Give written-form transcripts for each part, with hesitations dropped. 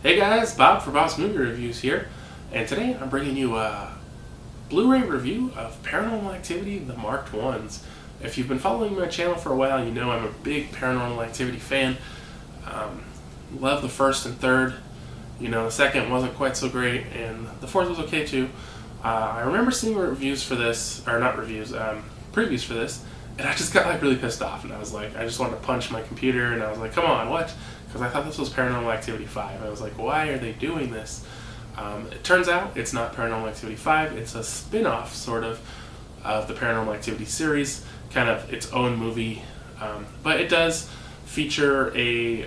Hey guys, Bob for Bob's Movie Reviews here, and today I'm bringing you a Blu-ray review of Paranormal Activity, the Marked Ones. If you've been following my channel for a while, you know I'm a big Paranormal Activity fan. Love the first and third. You know, the second wasn't quite so great, and the fourth was okay too. I remember seeing reviews for this, or not reviews, previews for this, and I just got like really pissed off, and I was like, I just wanted to punch my computer, and I was like, come on, what? Because I thought this was Paranormal Activity 5. I was like, why are they doing this? It turns out it's not Paranormal Activity 5, it's a spin-off, sort of the Paranormal Activity series, kind of its own movie, but it does feature a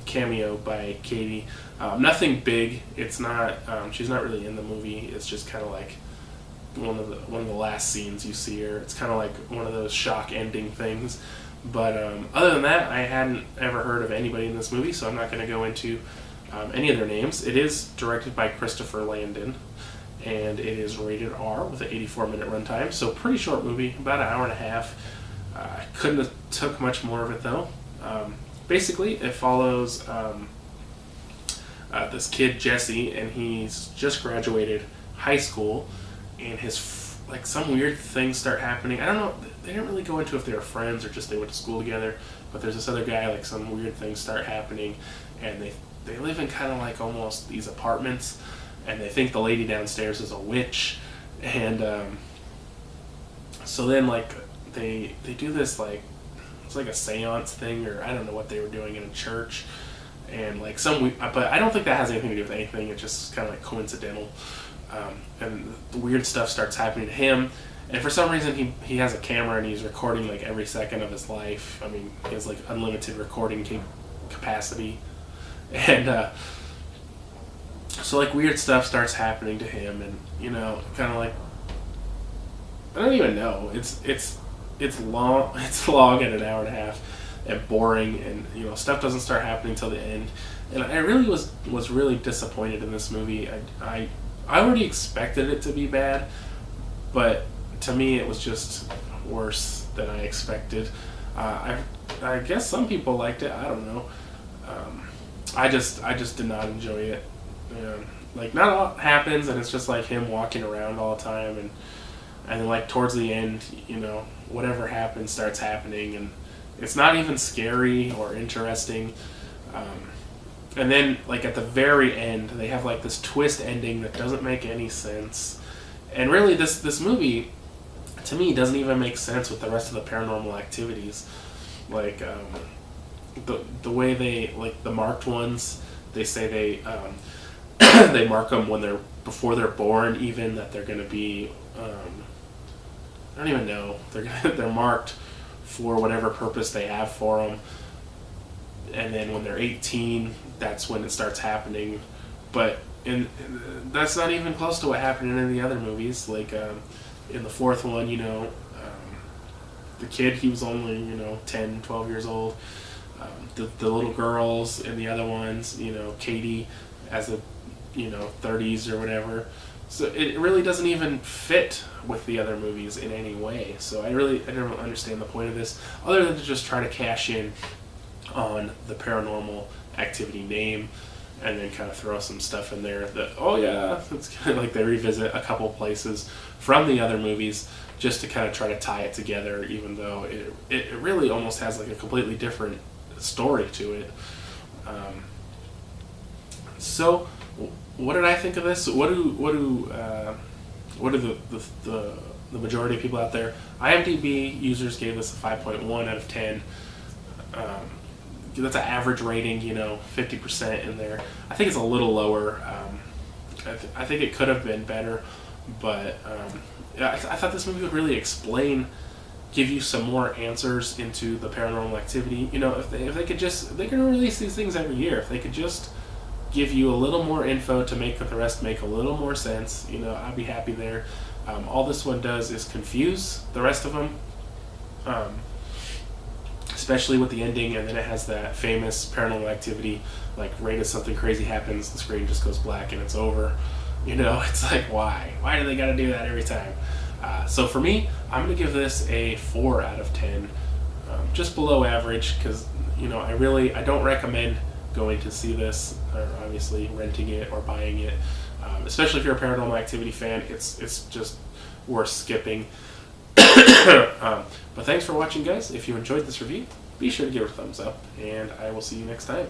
cameo by Katie. Nothing big, it's not, she's not really in the movie, it's just kind of like one of the last scenes you see her. It's kind of like one of those shock ending things. But other than that, I hadn't ever heard of anybody in this movie, so I'm not going to go into any of their names. It is directed by Christopher Landon, and it is rated R with an 84-minute runtime, so pretty short movie, about an hour and a half. I couldn't have took much more of it, though. Basically, it follows this kid, Jesse, and he's just graduated high school, and his like some weird things start happening. I don't know, they didn't really go into if they were friends or just they went to school together, but there's this other guy, like some weird things start happening, and they live in kind of like almost these apartments, and they think the lady downstairs is a witch, and so then like they do this, like it's like a seance thing, or I don't know what they were doing in a church, and like but I don't think that has anything to do with anything. It's just kind of like coincidental. And the weird stuff starts happening to him, and for some reason he has a camera and he's recording like every second of his life. I mean, he has like unlimited recording capacity, and so like weird stuff starts happening to him, and you know, kind of like, I don't even know. It's long. It's long at an hour and a half, and boring, and you know, stuff doesn't start happening till the end. And I really was really disappointed in this movie. I already expected it to be bad, but to me it was just worse than I expected. I guess some people liked it. I don't know. I just did not enjoy it. Like, not a lot happens, and it's just like him walking around all the time, and then like towards the end, you know, whatever happens starts happening, and it's not even scary or interesting. And then, like, at the very end, they have, like, this twist ending that doesn't make any sense. And really, this movie, to me, doesn't even make sense with the rest of the Paranormal Activities. Like, the way they, like, the marked ones, they say they, they mark them before they're born, even, that they're going to be, I don't even know. They're marked for whatever purpose they have for them. And then when they're 18, that's when it starts happening. But that's not even close to what happened in any of the other movies. Like in the fourth one, you know, the kid, he was only, you know, 10, 12 years old. The little girls in the other ones, you know, Katie as a, you know, 30s or whatever. So it really doesn't even fit with the other movies in any way. So I don't understand the point of this, other than to just try to cash in on the Paranormal Activity name, and then kind of throw some stuff in there that, oh yeah, it's kind of like they revisit a couple places from the other movies just to kind of try to tie it together, even though it really almost has like a completely different story to it. So what did I think of this? What do the majority of people out there? IMDb users gave this a 5.1 out of 10. That's an average rating, you know, 50% in there. I think it's a little lower. I think it could have been better, but I thought this movie would really give you some more answers into the Paranormal Activity. You know, if they could just, they can release these things every year. If they could just give you a little more info to make the rest make a little more sense, you know, I'd be happy there. All this one does is confuse the rest of them. Especially with the ending, and then it has that famous Paranormal Activity, like right as something crazy happens, the screen just goes black and it's over. You know, it's like, why do they gotta do that every time? So for me, I'm gonna give this a 4 out of 10, just below average, because you know, I don't recommend going to see this, or obviously renting it or buying it. Especially if you're a Paranormal Activity fan, it's just worth skipping. But thanks for watching, guys. If you enjoyed this review, be sure to give it a thumbs up, and I will see you next time.